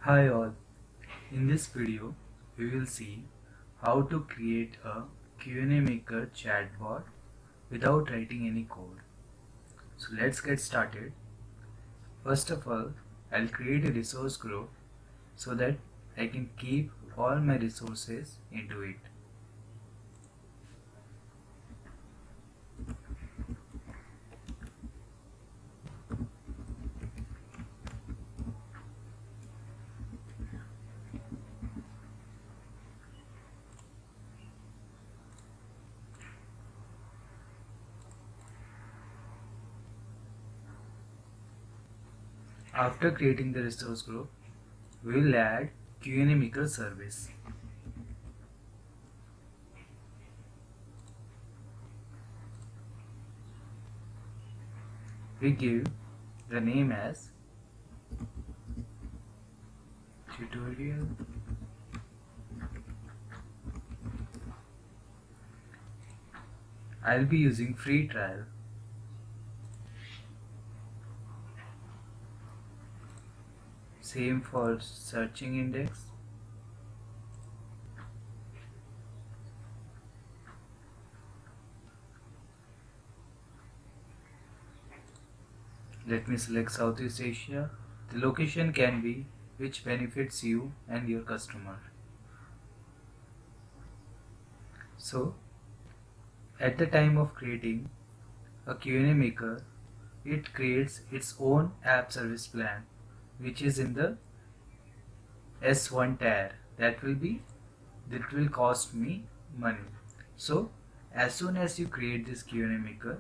Hi all, in this video we will see how to create a Q&A maker chatbot without writing any code. So let's get started. First of all, I'll create a resource group so that I can keep all my resources into it. After creating the resource group, we will add Q&A maker service. We give the name as tutorial. I'll be using free trial. Same for searching index. Let me select Southeast Asia. The location can be which benefits you and your customer. So, at the time of creating a Q&A maker, it creates its own app service plan, which is in the S1 tier. That will cost me money. So, as soon as you create this Q&A maker,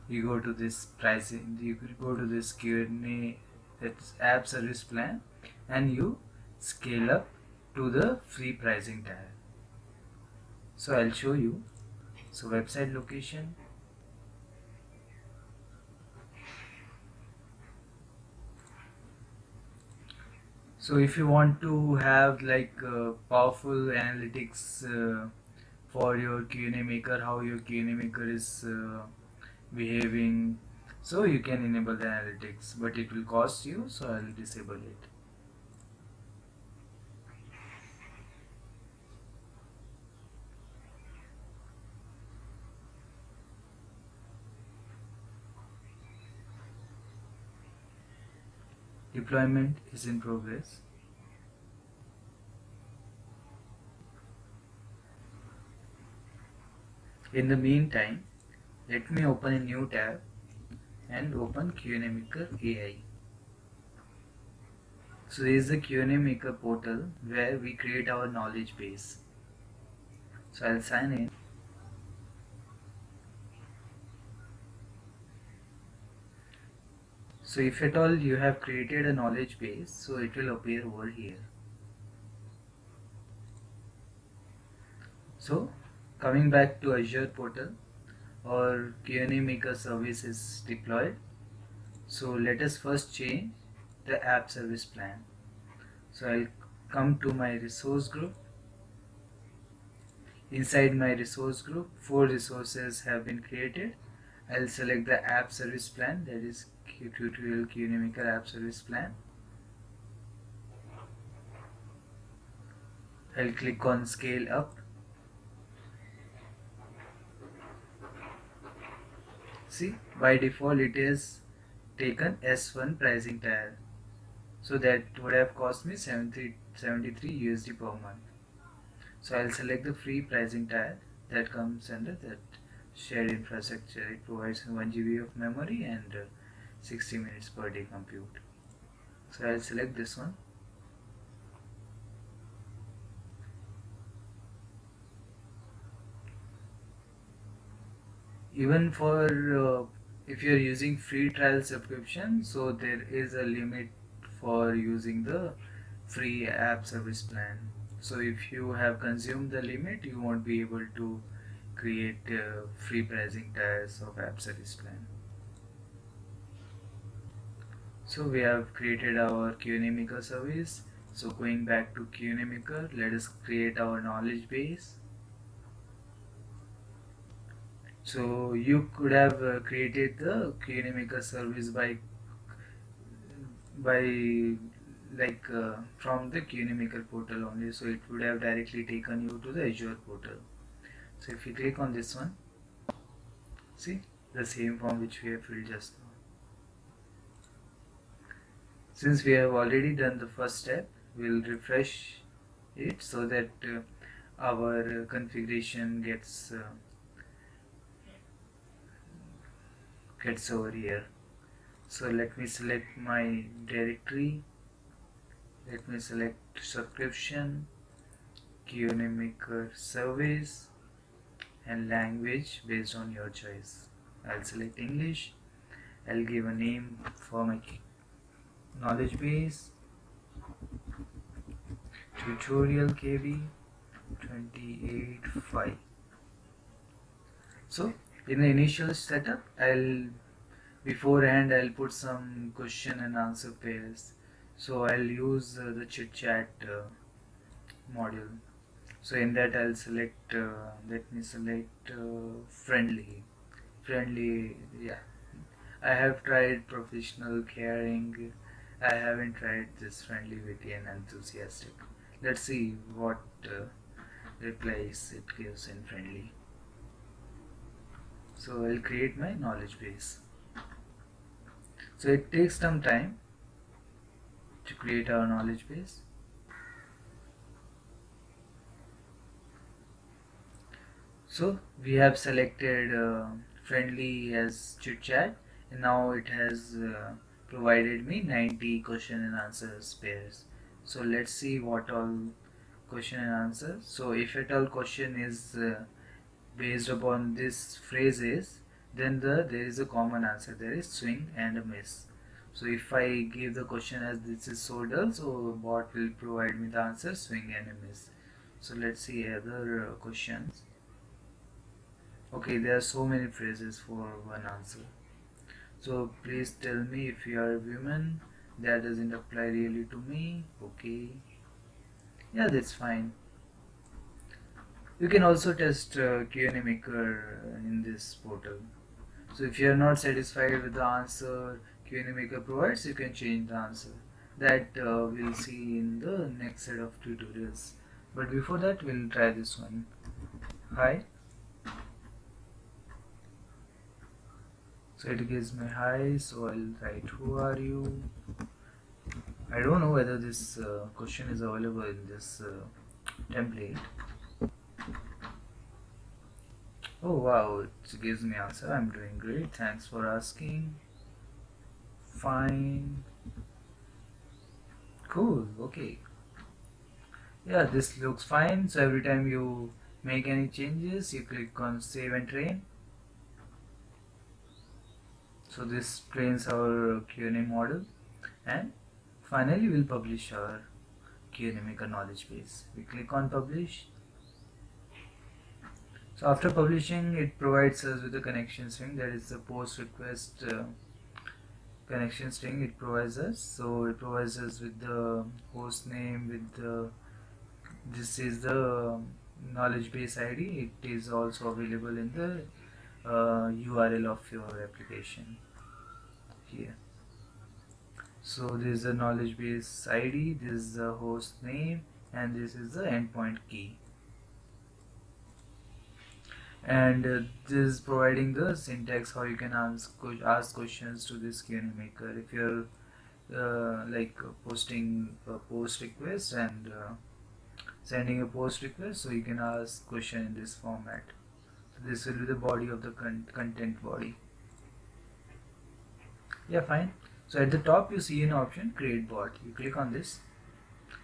you go to this pricing, you go to this Q&A, that's app service plan, and you scale up to the free pricing tier. So I'll show you. So website location, so if you want to have like powerful analytics for your Q&A maker, how your Q&A maker is behaving, so you can enable the analytics, but it will cost you, so I'll disable it. Deployment is in progress. In the meantime, let me open a new tab and open Q&A maker AI. So there is the Q&A maker portal where we create our knowledge base. So I'll sign in. So if at all you have created a knowledge base, so it will appear over here. So coming back to Azure portal, or Q&A maker service is deployed. So let us first change the app service plan. So I'll come to my resource group. Inside my resource group, 4 resources have been created. I'll select the app service plan, that is tutorial Q&A maker app service plan. I'll click on scale up. See, by default it is taken S1 pricing tier. So that would have cost me 73 USD per month. So I'll select the free pricing tier that comes under that shared infrastructure. It provides 1 GB of memory and 60 minutes per day compute. So I'll select this one. Even for if you're using free trial subscription, so there is a limit for using the free app service plan. So if you have consumed the limit, you won't be able to create free pricing tiers of app service plan. So we have created our Q&A maker service. So going back to Q&A maker, let us create our knowledge base. So you could have created the Q&A maker service by from the QA Maker portal only, so it would have directly taken you to the Azure portal. So if you click on this one, see the same form which we have filled just now. Since we have already done the first step, we'll refresh it so that our configuration gets over here. So let me select my directory, let me select subscription, QA Maker service, and language based on your choice. I'll select English. I'll give a name for my knowledge base, tutorial KB 28.5. So in the initial setup, beforehand I'll put some question and answer pairs. So I'll use the chit chat module. So in that I'll select, let me select friendly, yeah. I have tried professional, caring. I haven't tried this friendly, witty, and enthusiastic. Let's see what replies it gives in friendly. So I'll create my knowledge base. So it takes some time to create our knowledge base. So we have selected friendly as chit chat, and now it has provided me 90 question and answers pairs. So let's see what all question and answer. So if at all question is based upon this phrases, then there is a common answer. There is swing and a miss. So if I give the question as this is so dull, so bot will provide me the answer swing and a miss. So let's see other questions. Okay, there are so many phrases for one answer. So please tell me if you are a woman. That doesn't apply really to me. Okay, yeah, that's fine. You can also test Q&A Maker in this portal. So if you are not satisfied with the answer Q&A Maker provides, you can change the answer. That we'll see in the next set of tutorials. But before that, we'll try this one. Hi. So it gives me hi, so I'll write who are you. I don't know whether this question is available in this template. Oh wow, it gives me answer. I'm doing great. Thanks for asking. Fine. Cool. Okay. Yeah, this looks fine. So every time you make any changes, you click on save and train. So this trains our Q&A model, and finally we'll publish our Q&A Maker knowledge base. We click on publish. So after publishing, it provides us with a connection string, that is the post request connection string it provides us. So it provides us with the host name, with the this is the knowledge base ID. It is also available in the URL of your application here. So this is the knowledge base ID, this is the host name, and this is the endpoint key. And this is providing the syntax how you can ask questions to this Q&A Maker. If you're posting a post request and sending a post request, so you can ask question in this format. So this will be the body of the content body. Yeah, fine. So at the top you see an option create bot. You click on this,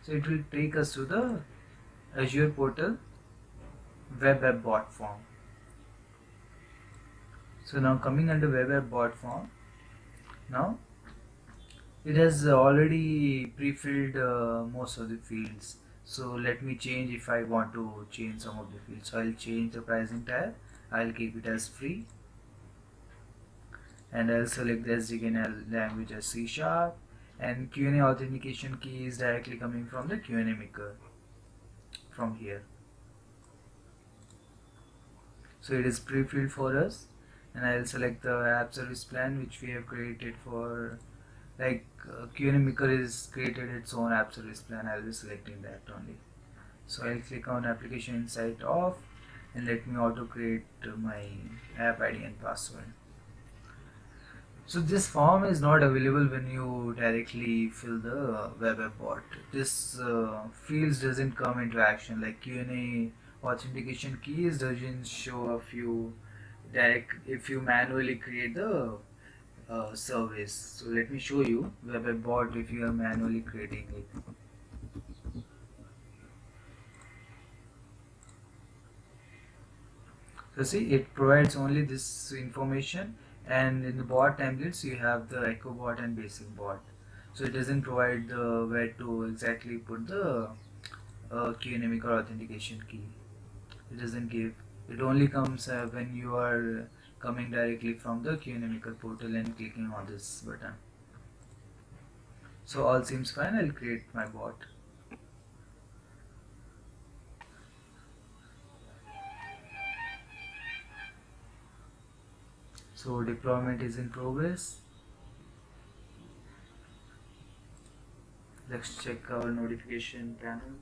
so it will take us to the Azure portal web app bot form. So now coming under web app bot form, now it has already pre-filled most of the fields. So let me change if I want to change some of the fields. So I'll change the pricing tab. I'll keep it as free, and I'll select the SDK language as C#, and Q&A authentication key is directly coming from the Q&A Maker from here. So it is pre-filled for us, and I'll select the app service plan which we have created for like Q&A Maker is created its own app service plan. I'll be selecting that only. So I'll click on application insight off and let me auto create my app ID and password. So this form is not available when you directly fill the web app bot. This fields doesn't come into action, like Q&A authentication keys doesn't show a few direct if you manually create the service. So let me show you web app bot if you are manually creating it. So see, it provides only this information, and in the bot templates you have the echo bot and basic bot. So it doesn't provide the where to exactly put the Q&A Maker authentication key. It doesn't give. It only comes when you are coming directly from the Q&A Maker portal and clicking on this button. So all seems fine. I'll create my bot. So deployment is in progress. Let's check our notification panel.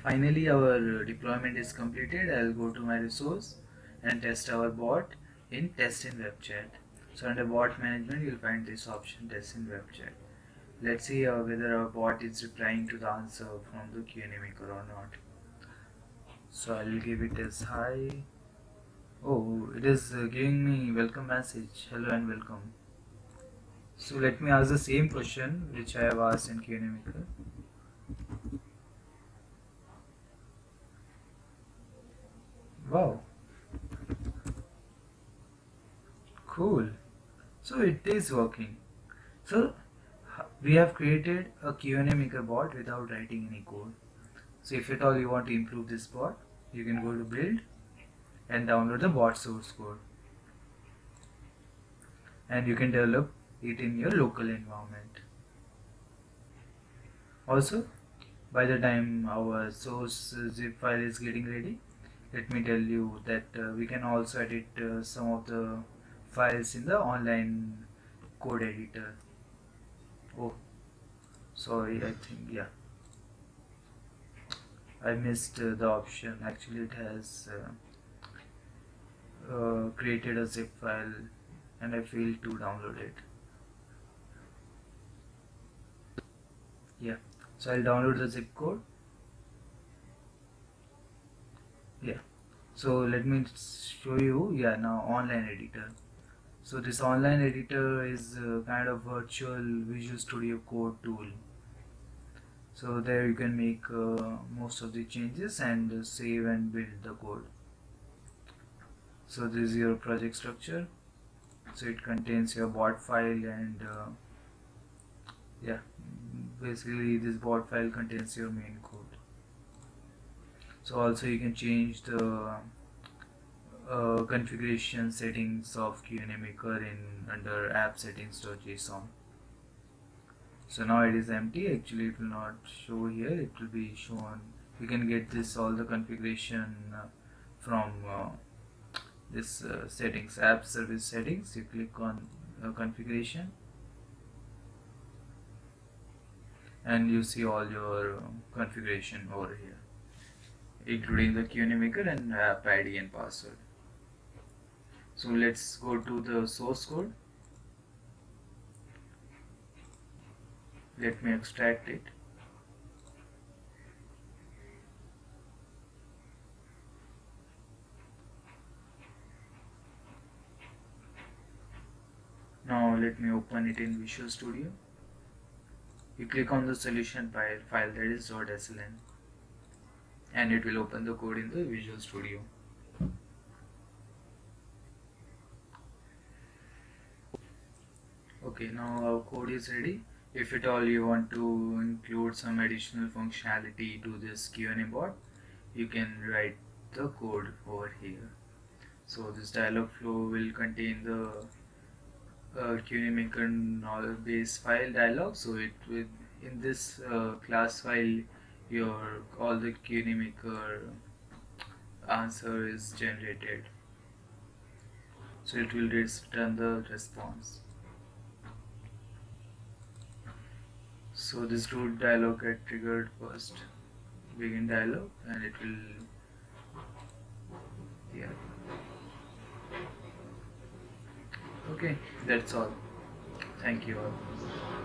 Finally, our deployment is completed. I'll go to my resource and test our bot in test in web chat. So under bot management, you'll find this option test in web chat. Let's see whether our bot is replying to the answer from the Q&A Maker or not. So I'll give it as hi. Oh, it is giving me welcome message. Hello and welcome. So let me ask the same question which I have asked in Q&A Maker. Wow, cool. So it is working. So we have created a Q&A Maker bot without writing any code. So if at all you want to improve this bot, you can go to build and download the bot source code, and you can develop it in your local environment. Also, by the time our source zip file is getting ready, let me tell you that we can also edit some of the files in the online code editor. Oh, sorry, I think, yeah, I missed the option. Actually, it has created a zip file and I failed to download it. Yeah, so I'll download the zip code. Yeah, so let me show you. Yeah, now online editor. So this online editor is kind of virtual Visual Studio Code tool. So there you can make most of the changes and save and build the code. So this is your project structure. So it contains your bot file and yeah, basically this bot file contains your main code. So also you can change the configuration settings of Q&A Maker in under app settings.json. So now it is empty. Actually it will not show here, it will be shown. You can get this all the configuration from this settings, app service settings. You click on configuration and you see all your configuration over here, including the Q&A Maker and app ID and password. So let's go to the source code. Let me extract it. Now let me open it in Visual Studio. You click on the solution file that is .sln and it will open the code in the Visual Studio. Okay, now our code is ready. If at all you want to include some additional functionality to this Q&A bot, you can write the code over here. So this dialog flow will contain the Q&A Maker base file dialog. So it will in this class file your all the Q&A Maker answer is generated. So it will return the response. So this root dialog get triggered first. Begin dialog, and it will, yeah. Okay, that's all. Thank you all.